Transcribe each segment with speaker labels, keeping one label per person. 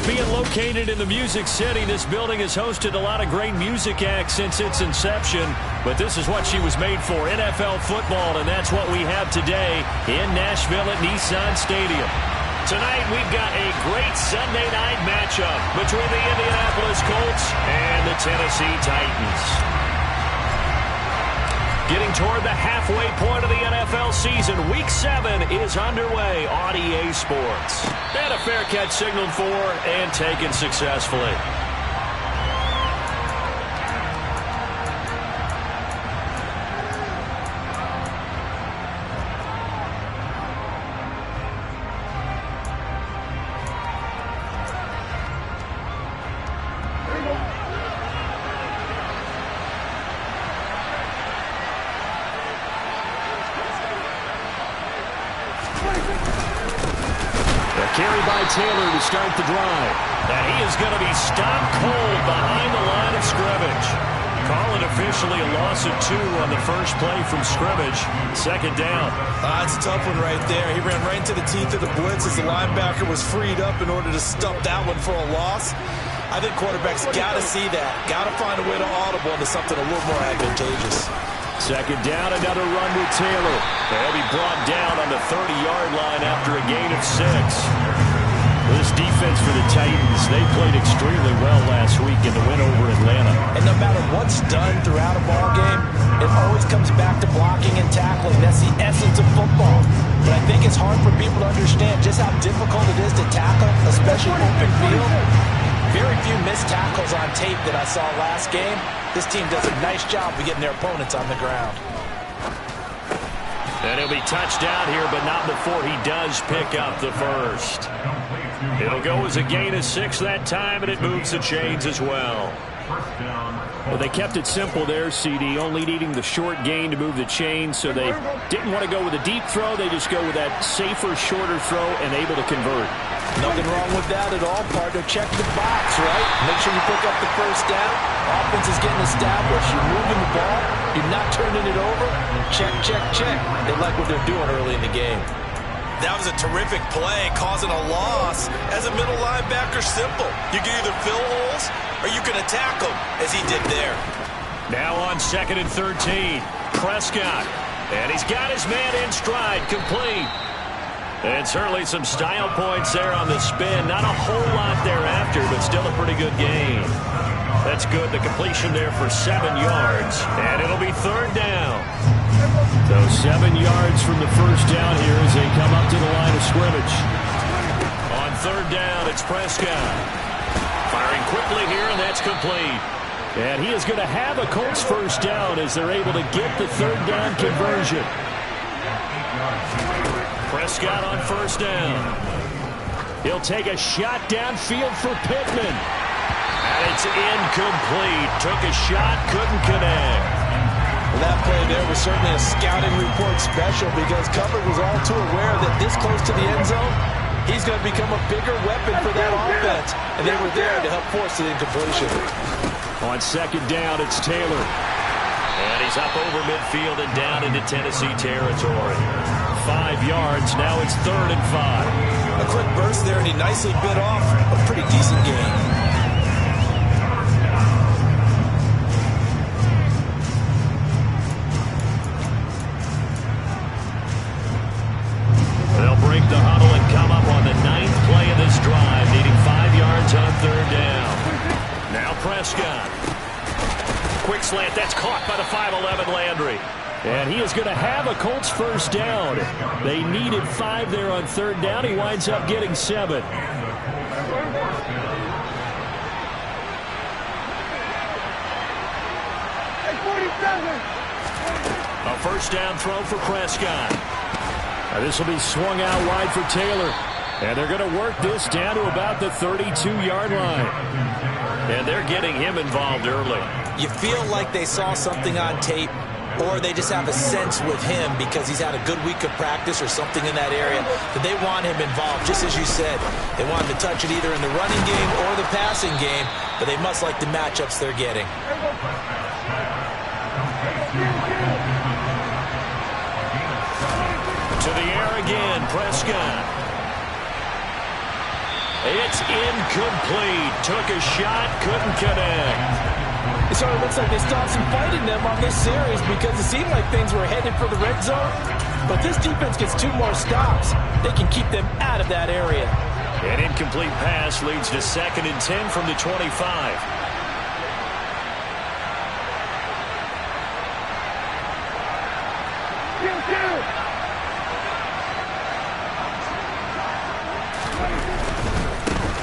Speaker 1: Being located in the Music City, this building has hosted a lot of great music acts since its inception, but this is what she was made for, NFL football, and that's what we have today in Nashville at Nissan Stadium. Tonight, we've got a great Sunday night matchup between the Indianapolis Colts and the Tennessee Titans. Getting toward the halfway point of the NFL season, Week 7 is underway on EA Sports. And a fair catch signaled for and taken successfully. Carry by Taylor to start the drive. And he is going to be stopped cold behind the line of scrimmage. Call it officially a loss of 2 on the first play from scrimmage. Second down.
Speaker 2: It's a tough one right there. He ran right into the teeth of the blitz as the linebacker was freed up in order to stop that one for a loss. I think quarterbacks got to see that. Got to find a way to audible into something a little more advantageous.
Speaker 1: Second down, another run with Taylor. They'll be brought down on the 30-yard line after a gain of 6. This defense for the Titans, they played extremely well last week in the win over Atlanta.
Speaker 2: And no matter what's done throughout a ball game, it always comes back to blocking and tackling. That's the essence of football. But I think it's hard for people to understand just how difficult it is to tackle, especially open field. Very few missed tackles on tape that I saw last game. This team does a nice job of getting their opponents on the ground.
Speaker 1: And he'll be touched down here, but not before he does pick up the first. It'll go as a gain of 6 that time, and it moves the chains as well. Well, they kept it simple there, CD, only needing the short gain to move the chains, so they didn't want to go with a deep throw. They just go with that safer, shorter throw and able to convert.
Speaker 2: Nothing wrong with that at all, partner. Check the box, right? Make sure you pick up the first down. Offense is getting established. You're moving the ball. You're not turning it over. Check, check, check. They like what they're doing early in the game. That was a terrific play, causing a loss. As a middle linebacker, simple. You can either fill holes or you can attack them, as he did there.
Speaker 1: Now on 2nd and 13, Prescott. And he's got his man in stride, complete. And certainly some style points there on the spin. Not a whole lot thereafter, but still a pretty good gain. That's good. The completion there for 7 yards. And it'll be 3rd down. So 7 yards from the first down here as they come up to the line of scrimmage. On 3rd down, it's Prescott. Firing quickly here, and that's complete. And he is going to have a Colts first down as they're able to get the 3rd down conversion. Prescott on 1st down. He'll take a shot downfield for Pittman. And it's incomplete. Took a shot, couldn't connect.
Speaker 2: Well, that play there was certainly a scouting report special because cover was all too aware that this close to the end zone, he's going to become a bigger weapon for that offense. And they were there to help force the incompletion.
Speaker 1: On 2nd down, it's Taylor. And he's up over midfield and down into Tennessee territory. 5 yards. Now it's 3rd and 5.
Speaker 2: A quick burst there, and he nicely bit off a pretty decent gain.
Speaker 1: They'll break the huddle and come up on the 9th play of this drive, needing 5 yards on 3rd down. Now Prescott. Quick slant. That's caught by the 5'11 Landry. And he is going to have a Colts first down. They needed 5 there on 3rd down. He winds up getting 7. A first down throw for Prescott. Now this will be swung out wide for Taylor. And they're going to work this down to about the 32-yard line. And they're getting him involved early.
Speaker 2: You feel like they saw something on tape, or they just have a sense with him because he's had a good week of practice or something in that area that they want him involved. Just as you said, they want him to touch it either in the running game or the passing game, but they must like the matchups they're getting.
Speaker 1: To the air again, Prescott. It's incomplete. Took a shot, couldn't connect.
Speaker 2: So it looks like they still have some fight in them on this series because it seemed like things were headed for the red zone. But this defense gets 2 more stops. They can keep them out of that area.
Speaker 1: An incomplete pass leads to 2nd and 10 from the 25.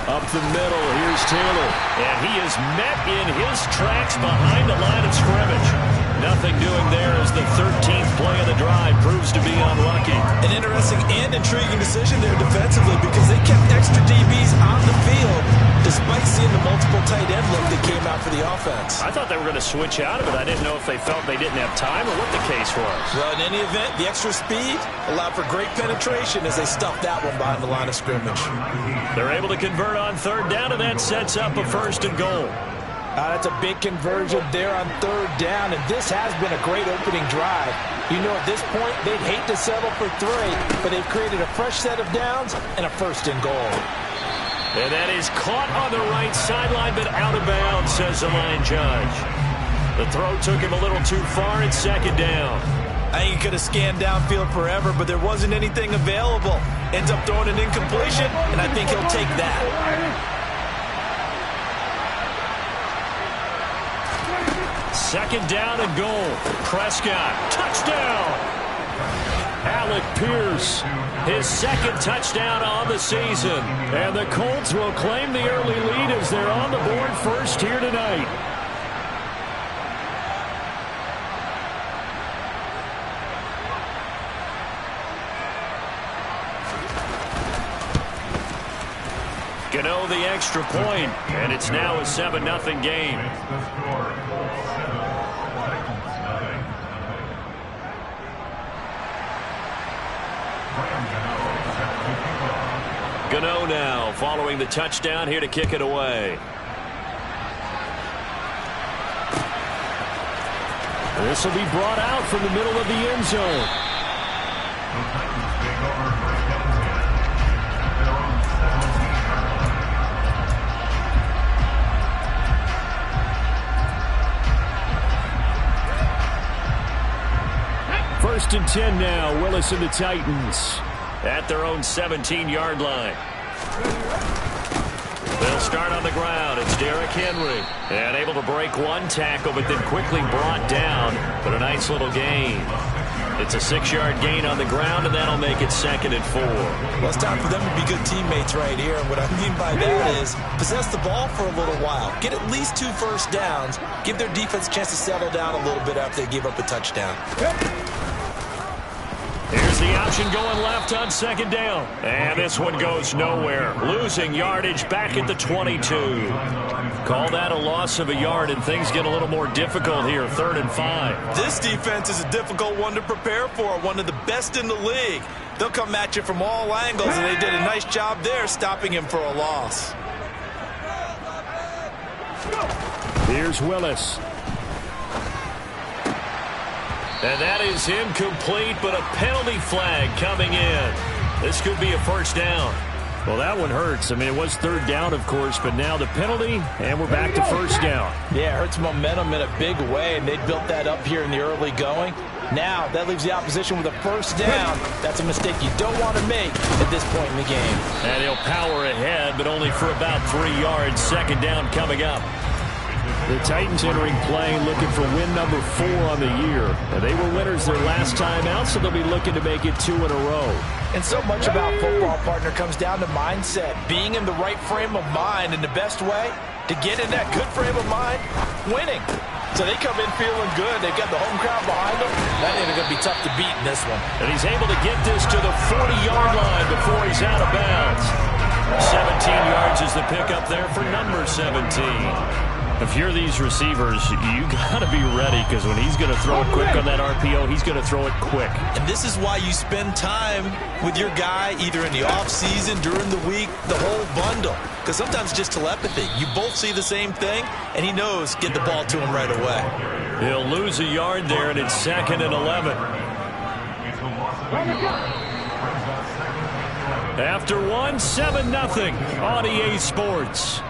Speaker 1: Up the middle, here's Taylor. And he is met in his tracks behind the line of scrimmage. Nothing doing there as the 13th play of the drive proves to be unlucky.
Speaker 2: An interesting and intriguing decision there defensively because they kept extra DBs on the field despite seeing the multiple tight end look that came out for the offense.
Speaker 1: I thought they were going to switch out of it. I didn't know if they felt they didn't have time or what the case was.
Speaker 2: Well, in any event, the extra speed allowed for great penetration as they stuffed that one behind the line of scrimmage.
Speaker 1: They're able to convert on 3rd down, and that sets up a 1st and goal.
Speaker 2: That's a big conversion there on 3rd down, and this has been a great opening drive. You know, at this point, they'd hate to settle for 3, but they've created a fresh set of downs and a 1st and goal.
Speaker 1: And that is caught on the right sideline, but out of bounds, says the line judge. The throw took him a little too far. It's 2nd down.
Speaker 2: I think he could have scanned downfield forever, but there wasn't anything available. Ends up throwing an incompletion, and I think he'll take that.
Speaker 1: Second down and goal. Prescott, touchdown. Alec Pierce, his 2nd touchdown on the season. And the Colts will claim the early lead as they're on the board first here tonight. Gano the extra point, and it's now a 7-0 game. Gano now following the touchdown here to kick it away. This will be brought out from the middle of the end zone. First and 10 now, Willis and the Titans at their own 17-yard line. They'll start on the ground. It's Derrick Henry. And able to break one tackle, but then quickly brought down. But a nice little gain. It's a 6-yard gain on the ground, and that'll make it 2nd and 4.
Speaker 2: Well, it's time for them to be good teammates right here. And what I mean by that is possess the ball for a little while. Get at least 2 first downs. Give their defense a chance to settle down a little bit after they give up a touchdown.
Speaker 1: Here's the option going left on 2nd down. And this one goes nowhere. Losing yardage back at the 22. Call that a loss of a yard, and things get a little more difficult here, 3rd and 5.
Speaker 2: This defense is a difficult one to prepare for, one of the best in the league. They'll come at you from all angles, and they did a nice job there stopping him for a loss.
Speaker 1: Here's Willis. And that is incomplete, but a penalty flag coming in. This could be a 1st down. Well, that one hurts. I mean, it was 3rd down, of course, but now the penalty, and we're back to 1st down.
Speaker 2: Yeah, it hurts momentum in a big way, and they built that up here in the early going. Now, that leaves the opposition with a 1st down. That's a mistake you don't want to make at this point in the game.
Speaker 1: And he'll power ahead, but only for about 3 yards. 2nd down coming up. The Titans entering play looking for win number 4 on the year. And they were winners their last time out, so they'll be looking to make it 2 in a row.
Speaker 2: And so much about football, partner, comes down to mindset. Being in the right frame of mind, and the best way to get in that good frame of mind, winning. So they come in feeling good. They've got the home crowd behind them. That ain't going to be tough to beat in this one.
Speaker 1: And he's able to get this to the 40-yard line before he's out of bounds. 17 yards is the pickup there for number 17. If you're these receivers, you got to be ready, because when he's going to throw it quick on that RPO, he's going to throw it quick.
Speaker 2: And this is why you spend time with your guy either in the offseason, during the week, the whole bundle. Because sometimes just telepathy. You both see the same thing, and he knows get the ball to him right away.
Speaker 1: He'll lose a yard there, and it's 2nd and 11. After one, 7-0 on EA Sports.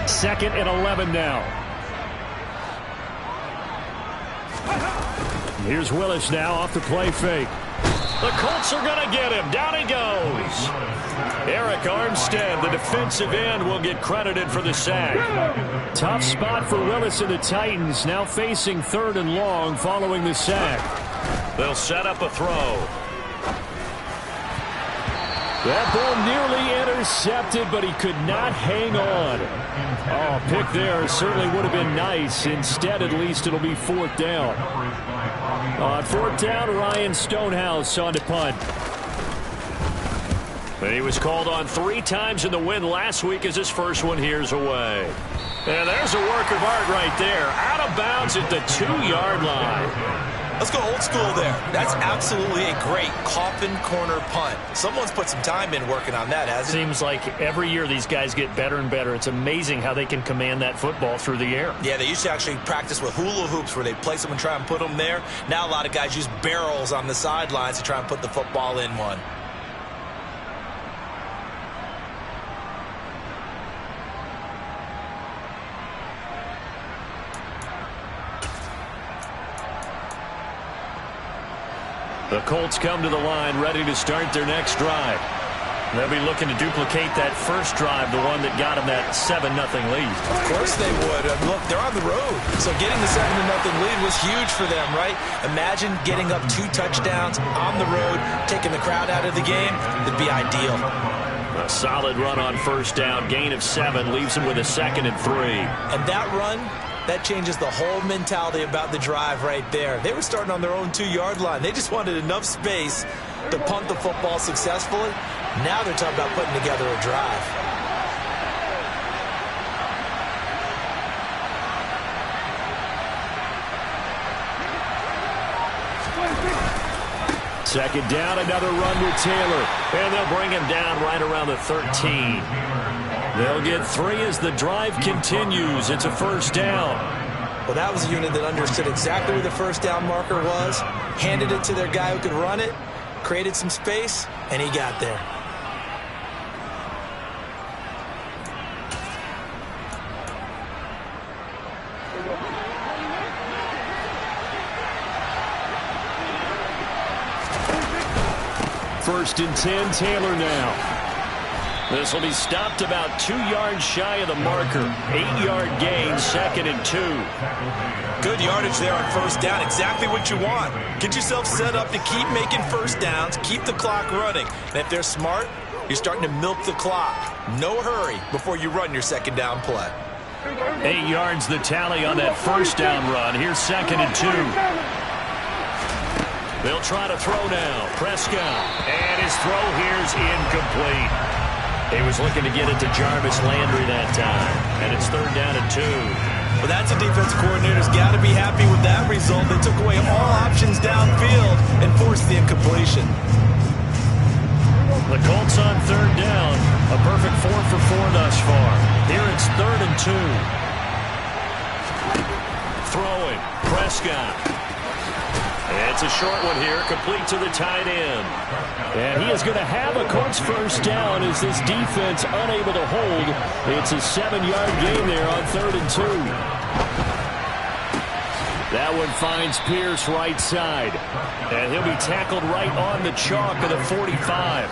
Speaker 1: Second and 11 now. Here's Willis now off the play fake. The Colts are going to get him. Down he goes. Eric Armstead, the defensive end, will get credited for the sack. Tough spot for Willis and the Titans, now facing 3rd and long following the sack. They'll set up a throw. That ball nearly intercepted, but he could not hang on. Oh, pick there certainly would have been nice. Instead, at least it'll be 4th down. On 4th down, Ryan Stonehouse on to punt. And he was called on 3 times in the win last week as his first one here's away. And there's a work of art right there. Out of bounds at the 2-yard line.
Speaker 3: Let's go old school there. That's absolutely a great coffin corner punt. Someone's put some time in working on that, hasn't it?
Speaker 1: Seems like every year these guys get better and better. It's amazing how they can command that football through the air.
Speaker 3: Yeah, they used to actually practice with hula hoops where they place them and try and put them there. Now a lot of guys use barrels on the sidelines to try and put the football in one.
Speaker 1: The Colts come to the line ready to start their next drive. They'll be looking to duplicate that first drive, the one that got them that 7-0 lead.
Speaker 3: Of course they would. Look, they're on the road. So getting the 7-0 lead was huge for them, right? Imagine getting up 2 touchdowns on the road, taking the crowd out of the game. It'd be ideal.
Speaker 1: A solid run on first down. Gain of 7 leaves them with a 2nd and 3.
Speaker 3: And that run, that changes the whole mentality about the drive right there. They were starting on their own 2-yard line. They just wanted enough space to punt the football successfully. Now they're talking about putting together a drive.
Speaker 1: Second down, another run with Taylor. And they'll bring him down right around the 13. They'll get 3 as the drive continues. It's a first down.
Speaker 3: Well, that was a unit that understood exactly where the first down marker was, handed it to their guy who could run it, created some space, and he got there.
Speaker 1: First and 10, Taylor now. This will be stopped about 2 yards shy of the marker. 8-yard gain, 2nd and 2.
Speaker 3: Good yardage there on first down. Exactly what you want. Get yourself set up to keep making first downs, keep the clock running. And if they're smart, you're starting to milk the clock. No hurry before you run your second down play.
Speaker 1: 8 yards the tally on that first down run. Here's 2nd and 2. They'll try to throw now. Prescott. And his throw here's incomplete. He was looking to get it to Jarvis Landry that time. And it's 3rd down and 2.
Speaker 3: Well, that's a defense coordinator's got to be happy with that result. They took away all options downfield and forced the incompletion.
Speaker 1: The Colts on 3rd down. A perfect 4 for 4 thus far. Here it's 3rd and 2. Throwing. Prescott. It's a short one here, complete to the tight end. And he is going to have a Colts first down as this defense unable to hold. It's a 7-yard gain there on 3rd and 2. That one finds Pierce right side. And he'll be tackled right on the chalk of the 45.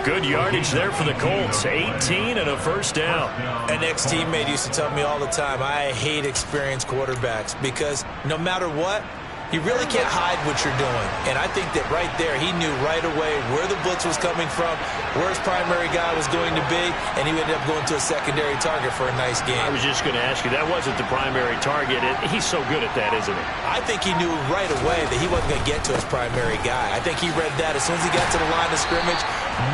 Speaker 1: Good yardage there for the Colts. 18 and a first down.
Speaker 3: An ex-teammate used to tell me all the time, I hate experienced quarterbacks because no matter what, you really can't hide what you're doing. And I think that right there, he knew right away where the blitz was coming from, where his primary guy was going to be, and he ended up going to a secondary target for a nice game.
Speaker 1: I was just going to ask you, that wasn't the primary target. He's so good at that, isn't he?
Speaker 3: I think he knew right away that he wasn't going to get to his primary guy. I think he read that as soon as he got to the line of scrimmage,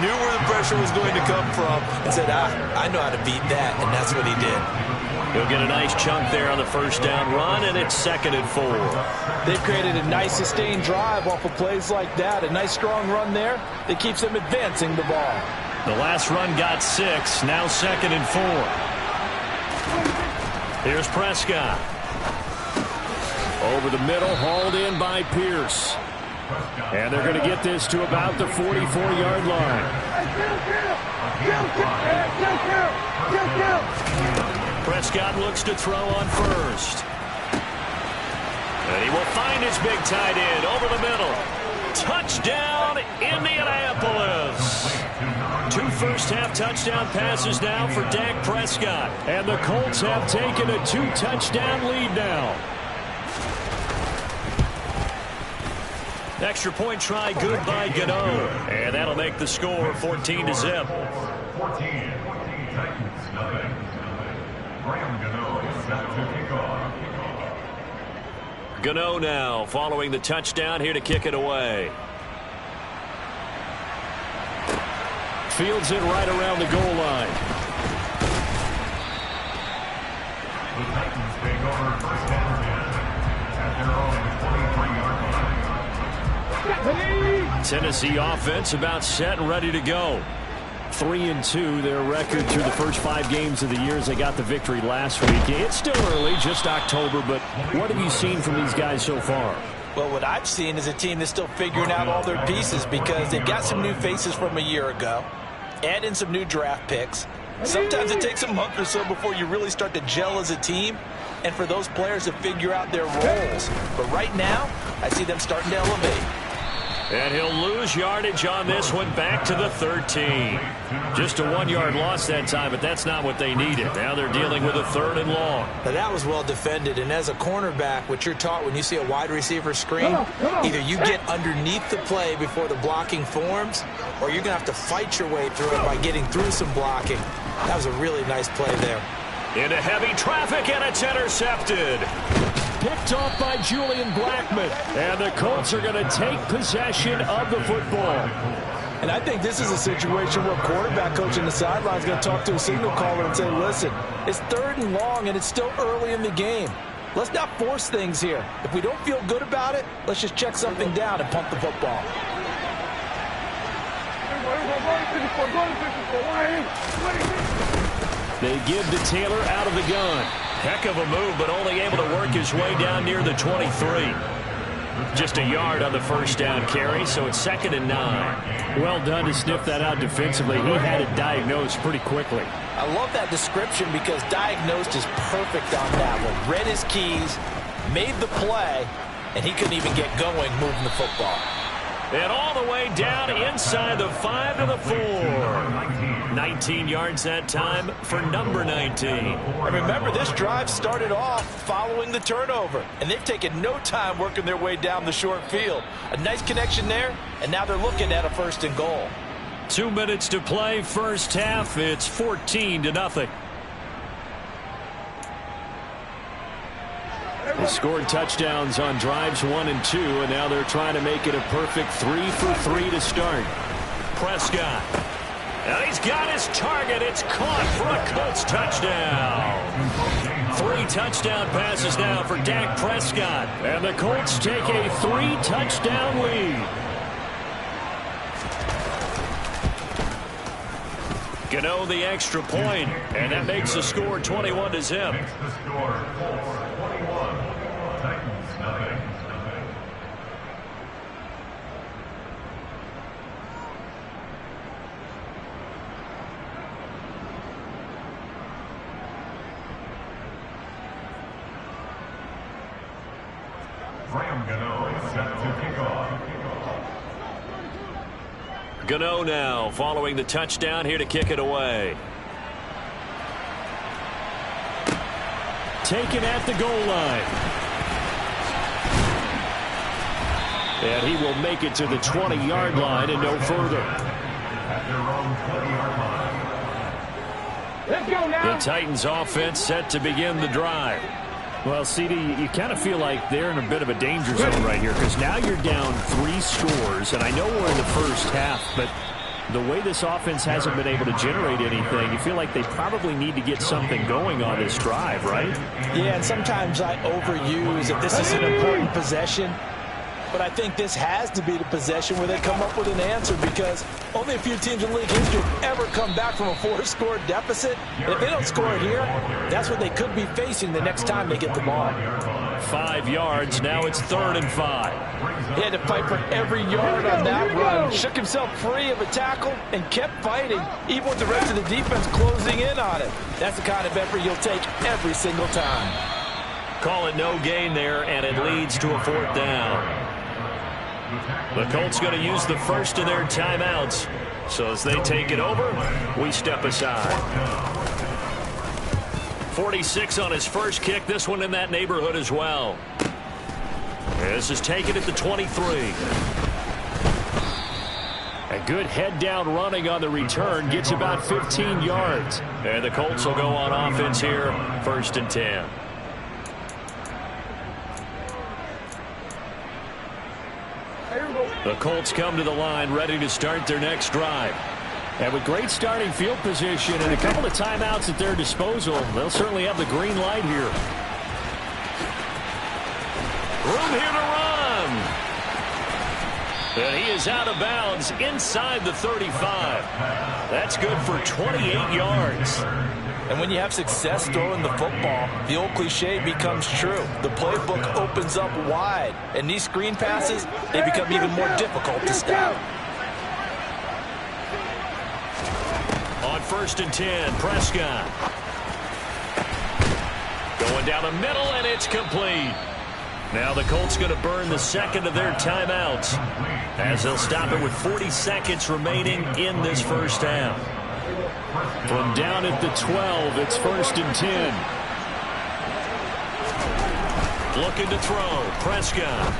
Speaker 3: knew where the pressure was going to come from, and said, I know how to beat that, and that's what he did.
Speaker 1: He'll get a nice chunk there on the first down run, and it's 2nd and 4.
Speaker 2: They've created a nice sustained drive off of plays like that. A nice strong run there that keeps them advancing the ball.
Speaker 1: The last run got 6, now 2nd and 4. Here's Prescott. Over the middle, hauled in by Pierce. And they're going to get this to about the 44-yard line. Prescott looks to throw on first. And he will find his big tight end over the middle. Touchdown, Indianapolis. 2 first-half touchdown passes now for Dak Prescott. And the Colts have taken a 2-touchdown lead now. Extra point try good by Gano. And that'll make the score 14-0. Gano now following the touchdown here to kick it away. Fields it right around the goal line.
Speaker 4: The Titans take over first down at their own 23-yard line.
Speaker 1: Tennessee offense about set and ready to go. 3-2 their record through the first 5 games of the year as they got the victory last week. It's still early, just October, but what have you seen from these guys so far?
Speaker 2: Well, what I've seen is a team that's still figuring out all their pieces because they've got some new faces from a year ago, add in some new draft picks. Sometimes it takes a month or so before you really start to gel as a team and for those players to figure out their roles. But right now, I see them starting to elevate.
Speaker 1: And he'll lose yardage on this one back to the 13. Just a 1-yard loss that time, but that's not what they needed. Now they're dealing with a 3rd and long.
Speaker 3: Now that was well defended, and as a cornerback, what you're taught when you see a wide receiver screen, either you get underneath the play before the blocking forms, or you're going to have to fight your way through it by getting through some blocking. That was a really nice play there.
Speaker 1: Into heavy traffic, and it's intercepted. Picked off by Julian Blackmon. And the Colts are going to take possession of the football.
Speaker 2: And I think this is a situation where quarterback coach in the sideline is going to talk to a signal caller and say, listen, it's 3rd and long, and it's still early in the game. Let's not force things here. If we don't feel good about it, let's just check something down and pump the football.
Speaker 1: They give to Taylor out of the gun. Heck of a move, but only able to work his way down near the 23. Just a yard on the first down carry, so it's 2nd and 9. Well done to sniff that out defensively. He had it diagnosed pretty quickly.
Speaker 2: I love that description because diagnosed is perfect on that one. Read his keys, made the play, and he couldn't even get going moving the football.
Speaker 1: And all the way down inside the 5 to the 4. 19 yards that time for number 19.
Speaker 2: And remember, this drive started off following the turnover, and they've taken no time working their way down the short field. A nice connection there, and now they're looking at a 1st and goal.
Speaker 1: 2 minutes to play, first half. It's 14-0. They scored touchdowns on drives 1 and 2, and now they're trying to make it a perfect 3 for 3 to start. Prescott. And he's got his target. It's caught for a Colts touchdown. 3 touchdown passes now for Dak Prescott. And the Colts take a 3-touchdown lead. Gano the extra point, and that makes the score 21-0.
Speaker 4: Makes the score 21. Titans nothing. Graham Gano set to kick off.
Speaker 1: Gano now following the touchdown here to kick it away. Taken at the goal line. And he will make it to the 20-yard line and no further.
Speaker 4: At their own 20-yard line.
Speaker 5: Let's go now.
Speaker 1: The Titans offense set to begin the drive. Well, CD, you kind of feel like they're in a bit of a danger zone right here because now you're down 3 scores, and I know we're in the first half, but the way this offense hasn't been able to generate anything, you feel like they probably need to get something going on this drive, right?
Speaker 2: Yeah, and sometimes I overuse if this is an important possession. But I think this has to be the possession where they come up with an answer, because only a few teams in league history have ever come back from a 4-score deficit. If they don't score here, that's what they could be facing the next time they get the ball.
Speaker 1: 5 yards. Now it's 3rd and 5.
Speaker 2: He had to fight for every yard on that run. Shook himself free of a tackle and kept fighting, even with the rest of the defense closing in on him. That's the kind of effort you'll take every single time.
Speaker 1: Call it no gain there, and it leads to a 4th down. The Colts going to use the first of their timeouts. So as they take it over, we step aside. 46 on his first kick. This one in that neighborhood as well. This is taken at the 23. A good head down running on the return. Gets about 15 yards. And the Colts will go on offense here. 1st and 10. The Colts come to the line ready to start their next drive. And with great starting field position and a couple of timeouts at their disposal, they'll certainly have the green light here. Room here to run. And he is out of bounds inside the 35. That's good for 28 yards.
Speaker 2: And when you have success throwing the football, the old cliche becomes true. The playbook opens up wide. And these screen passes, they become even more difficult to stop.
Speaker 1: On 1st and 10, Prescott. Going down the middle, and it's complete. Now the Colts going to burn the second of their timeouts, as they'll stop it with 40 seconds remaining in this first half. From down at the 12, it's 1st and 10. Looking to throw, Prescott.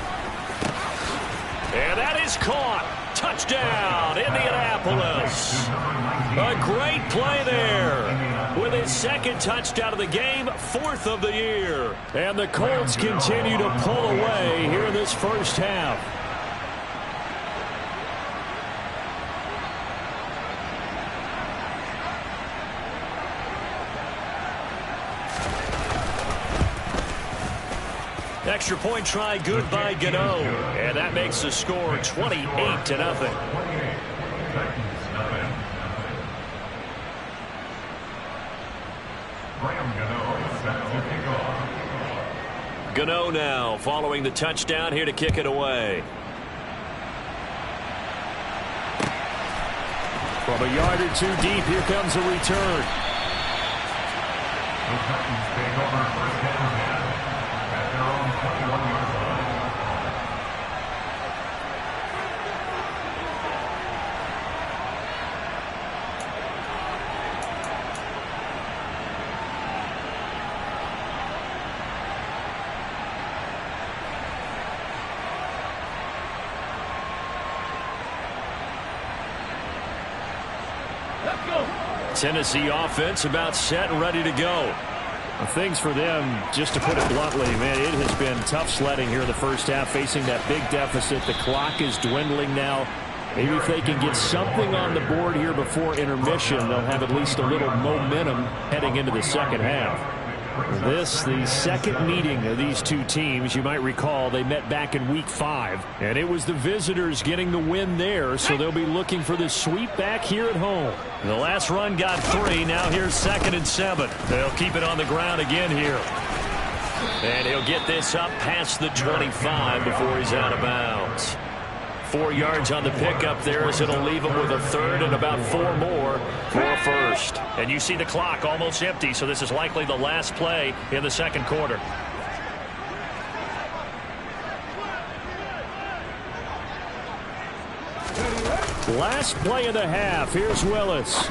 Speaker 1: And that is caught. Touchdown, Indianapolis. A great play there. With his 2nd touchdown of the game, 4th of the year. And the Colts continue to pull away here in this first half. Extra point try good by Gano. And that makes the score 28-0. Gano now following the touchdown here to kick it away. From a yard or 2 deep, here comes a return.
Speaker 4: The Titans take over 1st and 10 at their own 21-yard line.
Speaker 1: Tennessee offense about set and ready to go. Things for them, just to put it bluntly, man, it has been tough sledding here in the first half, facing that big deficit. The clock is dwindling now. Maybe if they can get something on the board here before intermission, they'll have at least a little momentum heading into the second half. This, the second meeting of these two teams. You might recall they met back in week 5, and it was the visitors getting the win there, so they'll be looking for the sweep back here at home. The last run got 3. Now here's 2nd and 7. They'll keep it on the ground again here. And he'll get this up past the 25 before he's out of bounds. 4 yards on the pickup there, as it'll leave him with a 3rd and about 4 more for a 1st. And you see the clock almost empty, so this is likely the last play in the second quarter. Last play of the half. Here's Willis.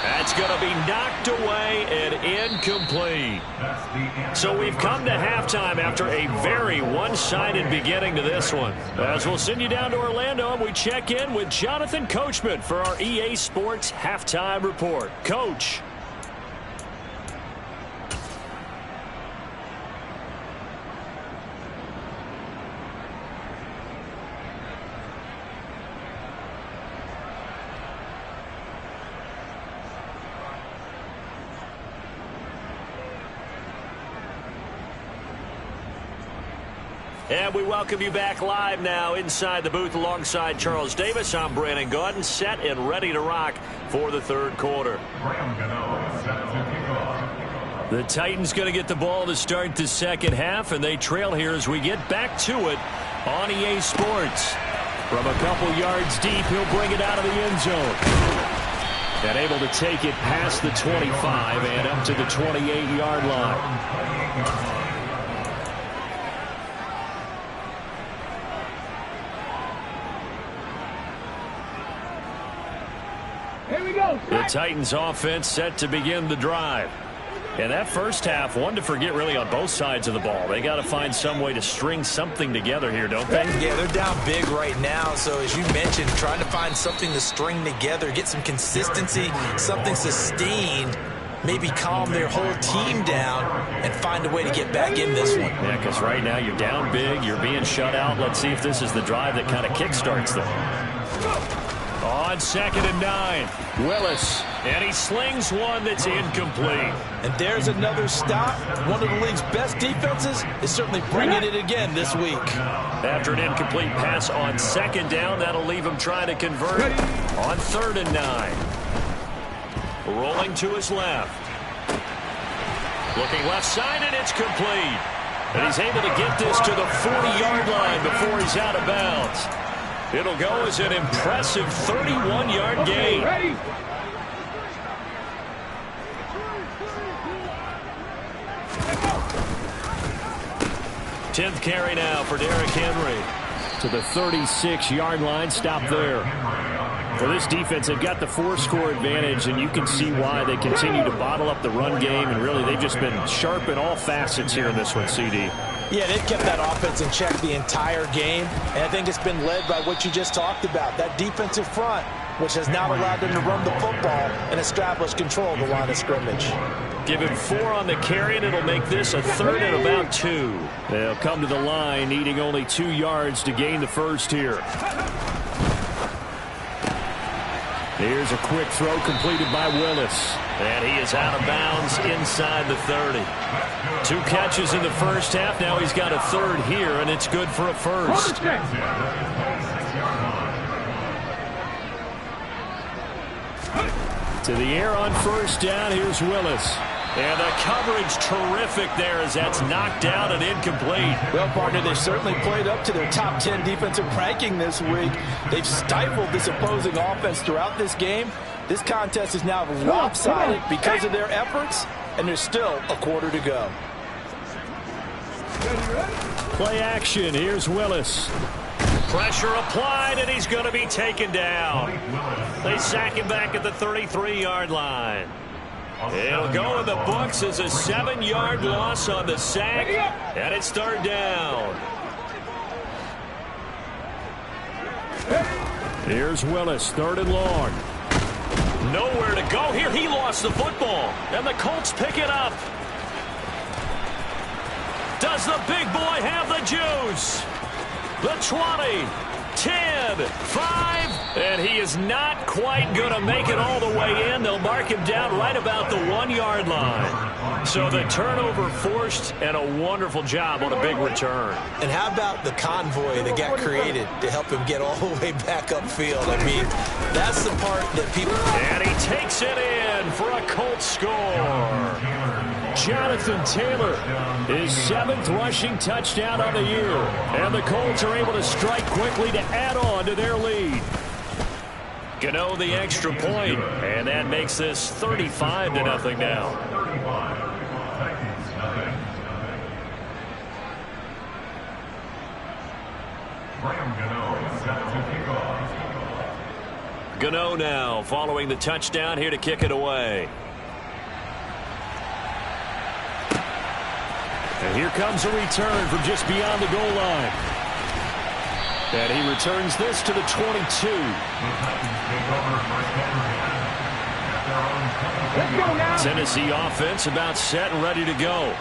Speaker 1: That's going to be knocked away and incomplete. So we've come to halftime after a very one-sided beginning to this one. As we'll send you down to Orlando, and we check in with Jonathan Coachman for our EA Sports Halftime Report. Coach. And we welcome you back live now inside the booth alongside Charles Davis. I'm Brandon Gaudin, set and ready to rock for the third quarter. The Titans going to get the ball to start the second half, and they trail here as we get back to it on EA Sports. From a couple yards deep, he'll bring it out of the end zone. And able to take it past the 25 and up to the 28-yard line. The Titans offense set to begin the drive. And that first half, one to forget really on both sides of the ball. They got to find some way to string something together here, don't they?
Speaker 3: Yeah, they're down big right now. So as you mentioned, trying to find something to string together, get some consistency, something sustained, maybe calm their whole team down and find a way to get back in this one.
Speaker 1: Yeah, because right now you're down big, you're being shut out. Let's see if this is the drive that kind of kickstarts them. On 2nd and 9, Willis, and he slings one that's incomplete.
Speaker 2: And there's another stop. One of the league's best defenses is certainly bringing it again this week.
Speaker 1: After an incomplete pass on 2nd down, that'll leave him trying to convert on 3rd and 9. Rolling to his left. Looking left side, and it's complete. And he's able to get this to the 40-yard line before he's out of bounds. It'll go as an impressive 31-yard gain. 10th carry now for Derrick Henry. To the 36-yard line, stop there. For this defense, they've got the 4-score advantage, and you can see why they continue to bottle up the run game, and really they've just been sharp in all facets here in this one, CD.
Speaker 2: Yeah, they've kept that offense in check the entire game, and I think it's been led by what you just talked about, that defensive front, which has now allowed them to run the football and establish control of the line of scrimmage.
Speaker 1: Give him 4 on the carry, and it'll make this a 3rd and about 2. They'll come to the line, needing only 2 yards to gain the first here. Here's a quick throw completed by Willis. And he is out of bounds inside the 30. 2 catches in the first half. Now he's got a 3rd here, and it's good for a first. To the air on 1st down. Here's Willis. And the coverage terrific there as that's knocked out and incomplete.
Speaker 2: Well, partner, they've certainly played up to their top 10 defensive ranking this week. They've stifled this opposing offense throughout this game. This contest is now lopsided because of their efforts, and there's still a quarter to go.
Speaker 1: Play action. Here's Willis. Pressure applied, and he's going to be taken down. They sack him back at the 33-yard line. It'll go in the books as a 7-yard loss on the sack, and it's 3rd down. Here's Willis, 3rd and long. Nowhere to go here. He lost the football, and the Colts pick it up. Does the big boy have the juice? The 20, 10, 5, and he is not quite going to make it all the way in. They'll mark him down right about the 1-yard line. So the turnover forced, and a wonderful job on a big return.
Speaker 3: And how about the convoy that got created to help him get all the way back upfield? I mean, that's the part that people...
Speaker 1: And he takes it in for a Colts score. Jonathan Taylor, his 7th rushing touchdown on the year. And the Colts are able to strike quickly to add on to their lead. Gano the extra point, and that makes this 35-0 now. Gano now following the touchdown here to kick it away. And here comes a return from just beyond the goal line. And he returns this to the 22. Tennessee offense about set and ready to go.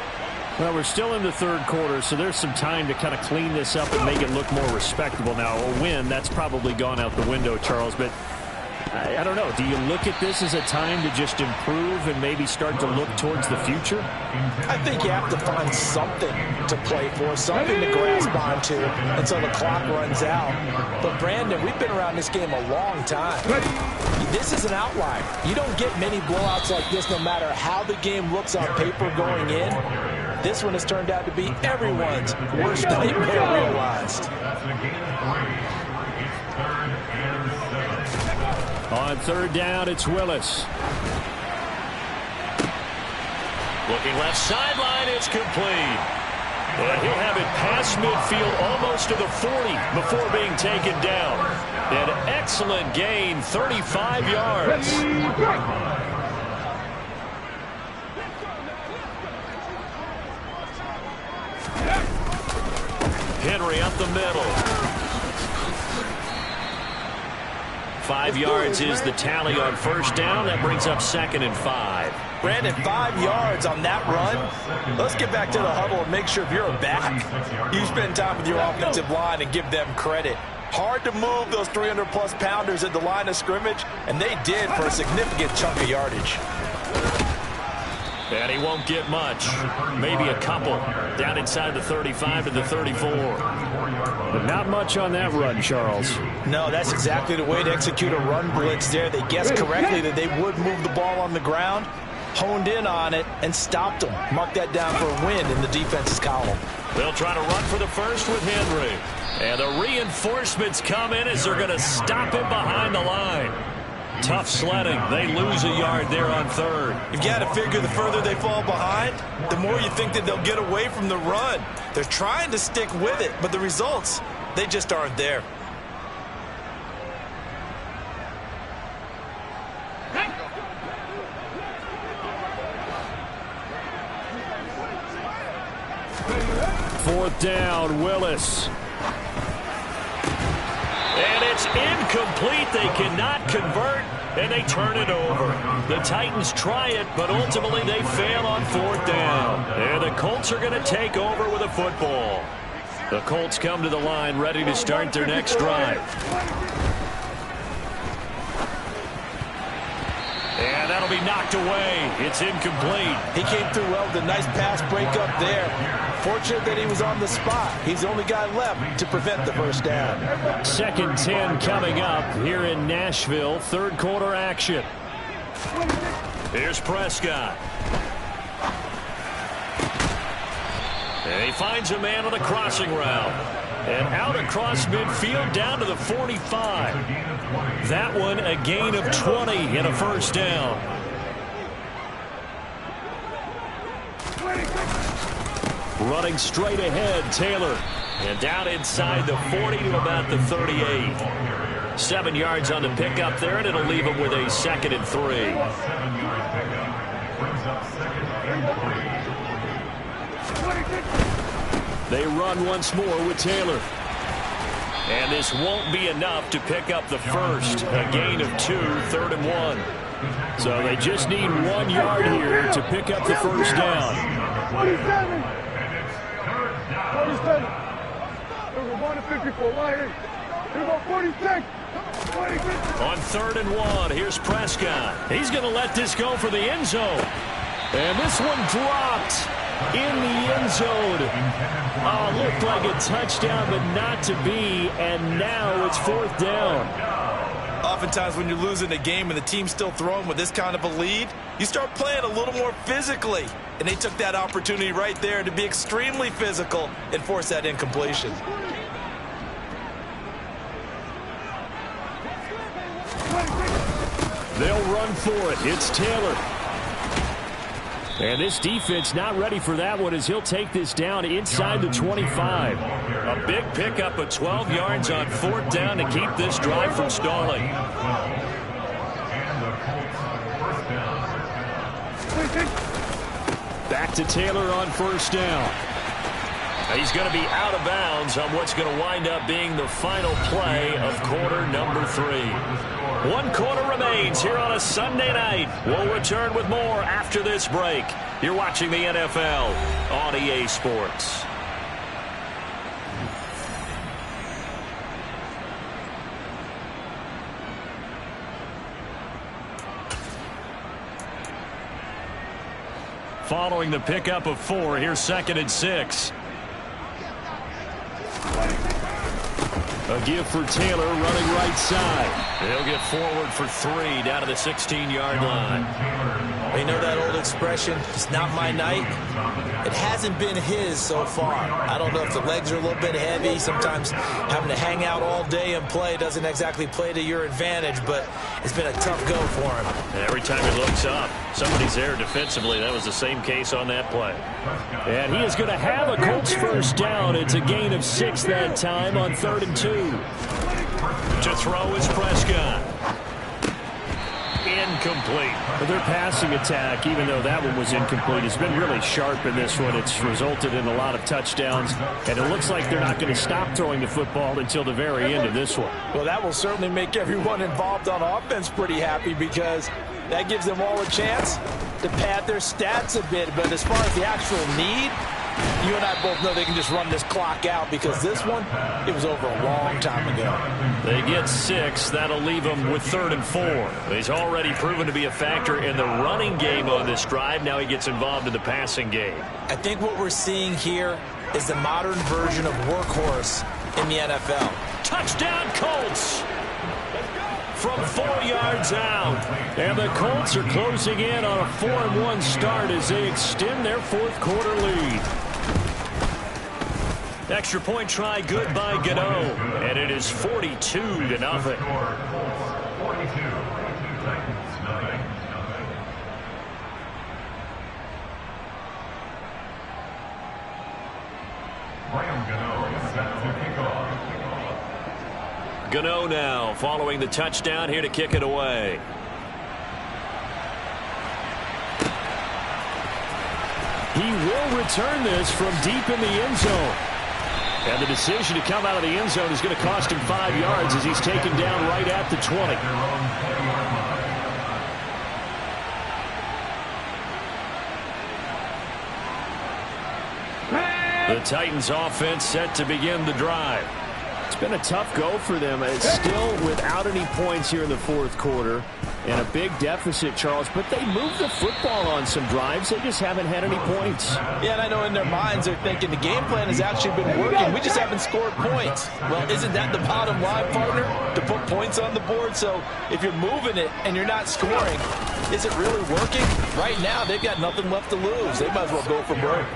Speaker 1: Well, we're still in the 3rd quarter, so there's some time to kind of clean this up and make it look more respectable. Now, a win, that's probably gone out the window, Charles, but
Speaker 5: I don't know. Do you look at this as a time to just improve and maybe start to look towards the future?
Speaker 2: I think you have to find something to play for, something to grasp onto until the clock runs out. But, Brandon, we've been around this game a long time. This is an outlier. You don't get many blowouts like this no matter how the game looks on paper going in. This one has turned out to be everyone's worst nightmare realized.
Speaker 5: On third down, it's Willis.
Speaker 1: Looking left sideline, it's complete. And he'll have it past midfield almost to the 40 before being taken down. An excellent gain, 35 yards. Henry up the middle. 5 yards is the tally on first down. That brings up 2nd and 5.
Speaker 2: Brandon, 5 yards on that run. Let's get back to the huddle and make sure if you're a back, you spend time with your offensive line and give them credit. Hard to move those 300-plus pounders at the line of scrimmage, and they did for a significant chunk of yardage.
Speaker 1: And he won't get much. Maybe a couple. Down inside the 35 to the 34.
Speaker 5: But not much on that run, Charles.
Speaker 2: No, that's exactly the way to execute a run blitz there. They guessed correctly that they would move the ball on the ground, honed in on it, and stopped them. Mark that down for a win in the defense's column.
Speaker 1: They'll try to run for the first with Henry. And the reinforcements come in as they're going to stop him behind the line. Tough sledding. They lose a yard there on third.
Speaker 3: You've got to figure the further they fall behind, the more you think that they'll get away from the run. They're trying to stick with it, but the results, they just aren't there.
Speaker 5: Fourth down, Willis.
Speaker 1: And it's incomplete. They cannot convert, and they turn it over. The Titans try it, but ultimately they fail on fourth down. And the Colts are going to take over with a football. The Colts come to the line ready to start their next drive. And that'll be knocked away. It's incomplete.
Speaker 2: He came through well with a nice pass break up there. Fortunate that he was on the spot. He's the only guy left to prevent the first down.
Speaker 5: 2nd and 10 coming up here in Nashville. Third quarter action.
Speaker 1: Here's Prescott. And he finds a man on the crossing route. And out across midfield down to the 45. That one a gain of 20 and a first down. Running straight ahead, Taylor. And down inside the 40 to about the 38. 7 yards on the pickup there, and it'll leave him with a 2nd and 3.
Speaker 4: 7-yard pickup brings up 2nd and 3.
Speaker 5: They run once more with Taylor.
Speaker 1: And this won't be enough to pick up the first. A gain of 2, 3rd and 1.
Speaker 5: So they just need 1 yard here to pick up the first down.
Speaker 4: 47. 47. We're going to 54. We're going 46.
Speaker 1: On 3rd and 1, here's Prescott. He's going to let this go for the end zone.
Speaker 5: And this one dropped in the end zone. Looked like a touchdown, but not to be. And now it's 4th down.
Speaker 3: Oftentimes when you're losing a game and the team's still throwing with this kind of a lead, you start playing a little more physically. And they took that opportunity right there to be extremely physical and force that incompletion.
Speaker 5: They'll run for it. It's Taylor. And this defense not ready for that one as he'll take this down inside the 25.
Speaker 1: A big pickup of 12 yards on 4th down to keep this drive from stalling.
Speaker 5: Back to Taylor on 1st down.
Speaker 1: He's going to be out of bounds on what's going to wind up being the final play of quarter number 3. 1 quarter remains here on a Sunday night. We'll return with more after this break. You're watching the NFL on EA Sports. following the pickup of 4. Here's 2nd and 6.
Speaker 5: A give for Taylor running right side.
Speaker 1: He'll get forward for 3 down to the 16-yard line.
Speaker 3: You know that old expression, it's not my night? It hasn't been his so far. I don't know if the legs are a little bit heavy. Sometimes having to hang out all day and play doesn't exactly play to your advantage, but it's been a tough go for him.
Speaker 1: And every time he looks up, somebody's there defensively. That was the same case on that play.
Speaker 5: And he is going to have a Colts first down. It's a gain of 6 that time on 3rd and 2.
Speaker 1: To throw is Prescott. Incomplete.
Speaker 5: But their passing attack, even though that one was incomplete, has been really sharp in this one. It's resulted in a lot of touchdowns, and it looks like they're not going to stop throwing the football until the very end of this one.
Speaker 2: Well, that will certainly make everyone involved on offense pretty happy because that gives them all a chance to pad their stats a bit. But as far as the actual need, you and I both know they can just run this clock out because this one, it was over a long time ago.
Speaker 1: They get 6. That'll leave them with 3rd and 4. He's already proven to be a factor in the running game on this drive. Now he gets involved in the passing game.
Speaker 3: I think what we're seeing here is the modern version of workhorse in the NFL.
Speaker 1: Touchdown, Colts! From 4 yards out.
Speaker 5: And the Colts are closing in on a 4-1 start as they extend their 4th quarter lead.
Speaker 1: Extra point try good by Gano. And it is 42-0. Gano now following the touchdown here to kick it away.
Speaker 5: He will return this from deep in the end zone. And the decision to come out of the end zone is going to cost him 5 yards as he's taken down right at the 20.
Speaker 1: The Titans offense set to begin the drive.
Speaker 5: It's been a tough go for them. It's still without any points here in the 4th quarter. And a big deficit, Charles. But they moved the football on some drives. They just haven't had any points.
Speaker 2: Yeah, and I know in their minds they're thinking the game plan has actually been working. We just haven't scored points. Well, isn't that the bottom line, partner? To put points on the board? So if you're moving it and you're not scoring, is it really working? Right now, they've got nothing left to lose. They might as well go for broke.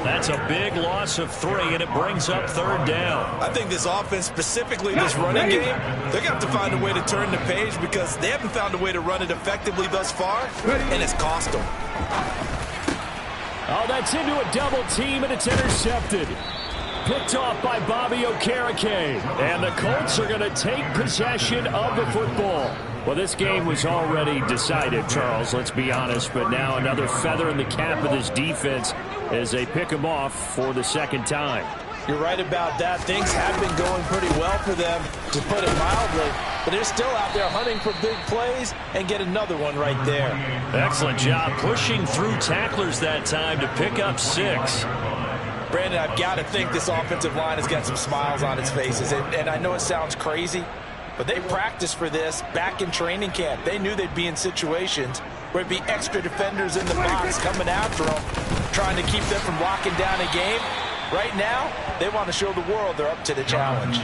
Speaker 1: That's a big loss of 3, and it brings up 3rd down.
Speaker 3: I think this offense, specifically this running game, they're going to have to find a way to turn the page because they haven't found a way to run it effectively thus far, and it's cost them.
Speaker 5: Oh, that's into a double team, and it's intercepted. Picked off by Bobby Okereke. And the Colts are going to take possession of the football. Well, this game was already decided, Charles, let's be honest. But now another feather in the cap of this defense as they pick them off for the 2nd time.
Speaker 2: You're right about that. Things have been going pretty well for them, to put it mildly. But they're still out there hunting for big plays and get another one right there.
Speaker 1: Excellent job pushing through tacklers that time to pick up 6.
Speaker 2: Brandon, I've got to think this offensive line has got some smiles on its faces. And I know it sounds crazy, but they practiced for this back in training camp. They knew they'd be in situations where it'd be extra defenders in the box coming after them, trying to keep them from locking down a game. Right now, they want to show the world they're up to the challenge.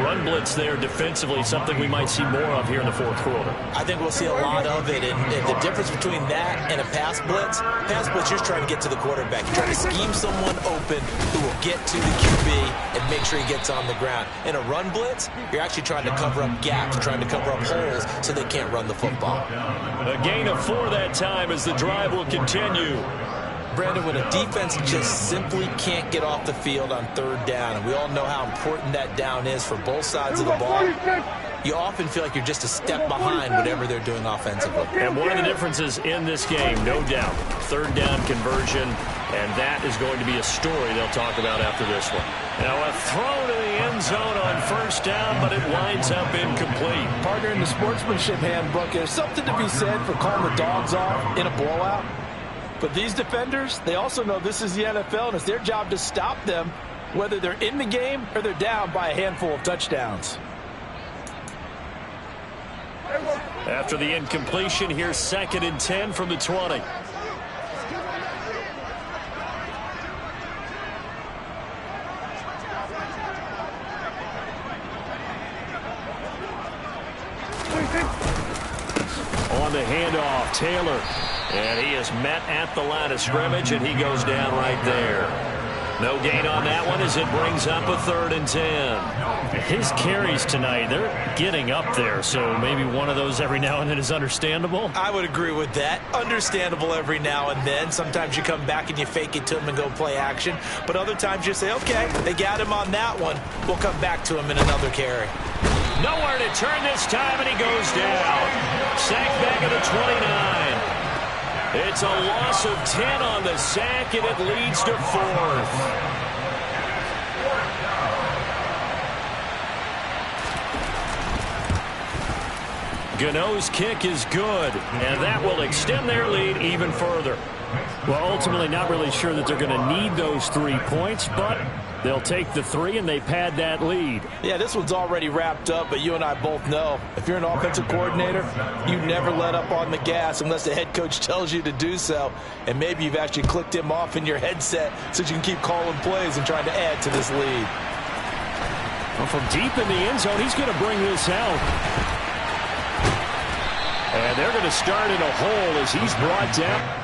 Speaker 1: Run blitz there defensively, something we might see more of here in the 4th quarter.
Speaker 3: I think we'll see a lot of it, and the difference between that and a pass blitz, you're just trying to get to the quarterback. You're trying to scheme someone open who will get to the QB and make sure he gets on the ground. In a run blitz, you're actually trying to cover up gaps, trying to cover up holes so they can't run the football.
Speaker 1: A gain of 4 that time as the drive will continue.
Speaker 3: Brandon, when a defense just simply can't get off the field on 3rd down, and we all know how important that down is for both sides of the ball, you often feel like you're just a step behind whatever they're doing offensively.
Speaker 1: And one of the differences in this game, no doubt, 3rd down conversion, and that is going to be a story they'll talk about after this one. Now a throw to the end zone on 1st down, but it winds up incomplete.
Speaker 2: Partner, in the sportsmanship handbook, there's something to be said for calling the dogs off in a blowout. But these defenders, they also know this is the NFL, and it's their job to stop them, whether they're in the game or they're down by a handful of touchdowns.
Speaker 1: After the incompletion, here's 2nd and 10 from the 20.
Speaker 5: On the handoff, Taylor.
Speaker 1: And he is met at the line of scrimmage, and he goes down right there. No gain on that one as it brings up a 3rd and 10.
Speaker 5: His carries tonight, they're getting up there, so maybe one of those every now and then is understandable.
Speaker 3: I would agree with that. Understandable every now and then. Sometimes you come back and you fake it to him and go play action. But other times you say, okay, they got him on that one. We'll come back to him in another carry.
Speaker 1: Nowhere to turn this time, and he goes down. Sacked back at the 29. It's a loss of 10 on the sack, and it leads to 4th. Gano's kick is good, and that will extend their lead even further.
Speaker 5: Well, ultimately not really sure that they're going to need those 3 points, but they'll take the 3 and they pad that lead.
Speaker 2: Yeah, this one's already wrapped up, but you and I both know if you're an offensive coordinator, you never let up on the gas unless the head coach tells you to do so. And maybe you've actually clicked him off in your headset so you can keep calling plays and trying to add to this lead.
Speaker 5: Well, from deep in the end zone, he's going to bring this out. And they're going to start in a hole as he's brought down.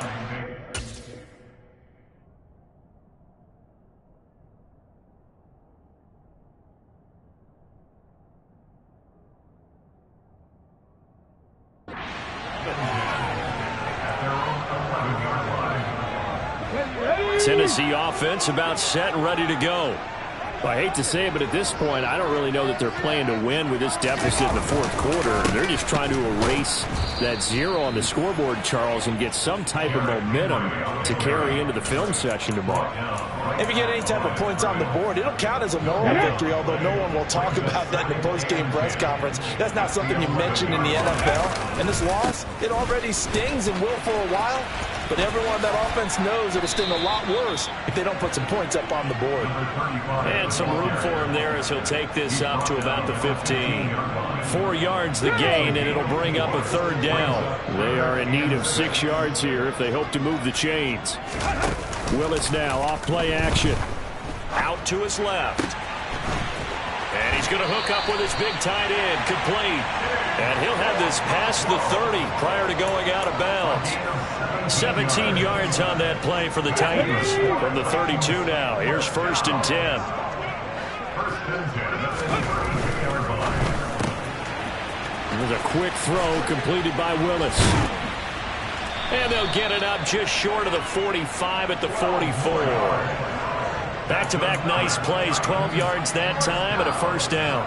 Speaker 5: Tennessee offense about set and ready to go. Well, I hate to say it, but at this point, I don't really know that they're playing to win with this deficit in the 4th quarter. They're just trying to erase that 0 on the scoreboard, Charles, and get some type of momentum to carry into the film session tomorrow.
Speaker 2: If you get any type of points on the board, it'll count as a moral victory, although no one will talk about that in the post-game press conference. That's not something you mention in the NFL. And this loss, it already stings and will for a while. But everyone on that offense knows it'll sting a lot worse if they don't put some points up on the board.
Speaker 1: And some room for him there as he'll take this up to about the 15. 4 yards the gain, and it'll bring up a 3rd down.
Speaker 5: They are in need of 6 yards here if they hope to move the chains. Willis now off play action.
Speaker 1: Out to his left. And he's going to hook up with his big tight end, complete. And he'll have this past the 30 prior to going out of bounds. 17 yards on that play for the Titans. From the 32 now, here's 1st and 10.
Speaker 5: There's a quick throw completed by Willis.
Speaker 1: And they'll get it up just short of the 45 at the 44. Back-to-back nice plays, 12 yards that time and a 1st down.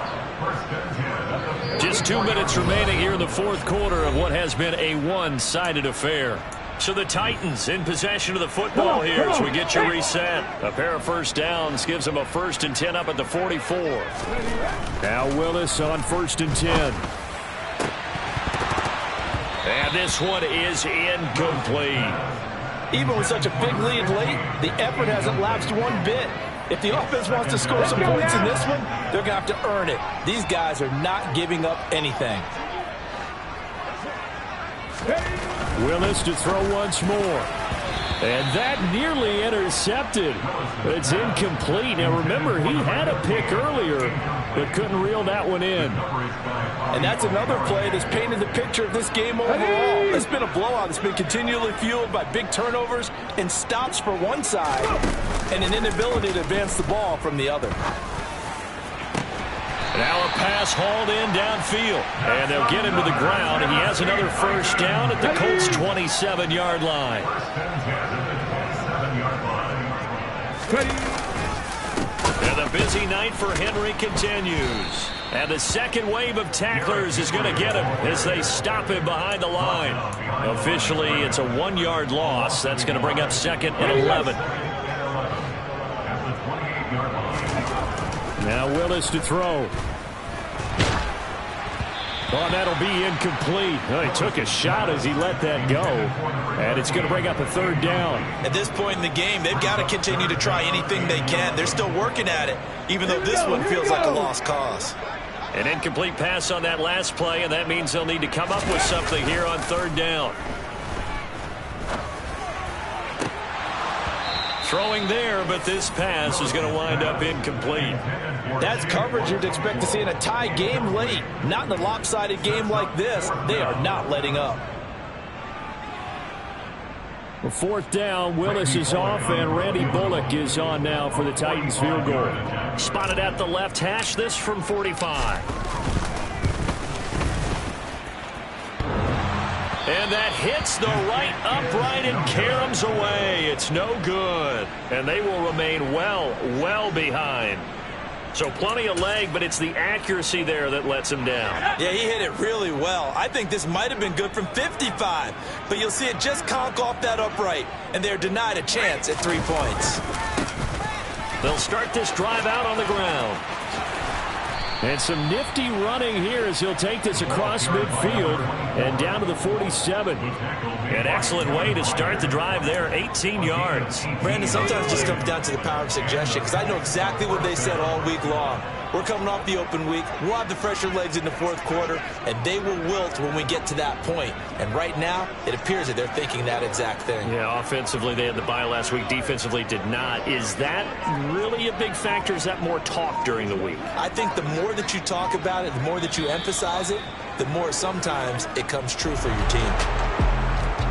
Speaker 1: Just 2 minutes remaining here in the 4th quarter of what has been a one-sided affair. So the Titans in possession of the football here as we get you reset. A pair of 1st downs gives them a 1st and 10 up at the 44.
Speaker 5: Now Willis on 1st and 10.
Speaker 1: And this one is incomplete.
Speaker 2: Even with such a big lead late, the effort hasn't lapsed one bit. If the offense wants to score some points in this one, they're going to have to earn it. These guys are not giving up anything.
Speaker 5: Willis to throw once more. And that nearly intercepted. It's incomplete. Now remember, he had a pick earlier, but couldn't reel that one in.
Speaker 2: And that's another play that's painted the picture of this game overall. It's been a blowout. It's been continually fueled by big turnovers and stops for one side and an inability to advance the ball from the other.
Speaker 1: Now a pass hauled in downfield. And they'll get him to the ground. He has another 1st down at the Colts' 27-yard line. And the busy night for Henry continues. And the second wave of tacklers is going to get him as they stop him behind the line. Officially, it's a 1-yard loss. That's going to bring up 2nd and 11.
Speaker 5: Now Willis to throw. Oh, that'll be incomplete. Oh, he took a shot as he let that go. And it's going to bring up a 3rd down.
Speaker 3: At this point in the game, they've got to continue to try anything they can. They're still working at it, even though this one feels like a lost cause.
Speaker 1: An incomplete pass on that last play, and that means they'll need to come up with something here on 3rd down. Throwing there, but this pass is going to wind up incomplete.
Speaker 2: That's coverage you'd expect to see in a tie game late. Not in a lopsided game like this. They are not letting up.
Speaker 5: The fourth down, Willis is off, and Randy Bullock is on now for the Titans field goal.
Speaker 1: Spotted at the left hash, this from 45. And that hits the right upright and caroms away. It's no good. And they will remain well behind. So plenty of leg, but it's the accuracy there that lets him down.
Speaker 3: Yeah, he hit it really well. I think this might have been good from 55. But you'll see it just conk off that upright. And they're denied a chance at 3 points.
Speaker 1: They'll start this drive out on the ground.
Speaker 5: And some nifty running here as he'll take this across midfield and down to the 47.
Speaker 1: An excellent way to start the drive there, 18 yards.
Speaker 3: Brandon, sometimes it just comes down to the power of suggestion, because I know exactly what they said all week long. We're coming off the open week. We'll have the fresher legs in the fourth quarter, and they will wilt when we get to that point. And right now, it appears that they're thinking that exact thing.
Speaker 1: Yeah, offensively, they had the bye last week. Defensively, did not. Is that really a big factor? Is that more talk during the week?
Speaker 3: I think the more that you talk about it, the more that you emphasize it, the more sometimes it comes true for your team.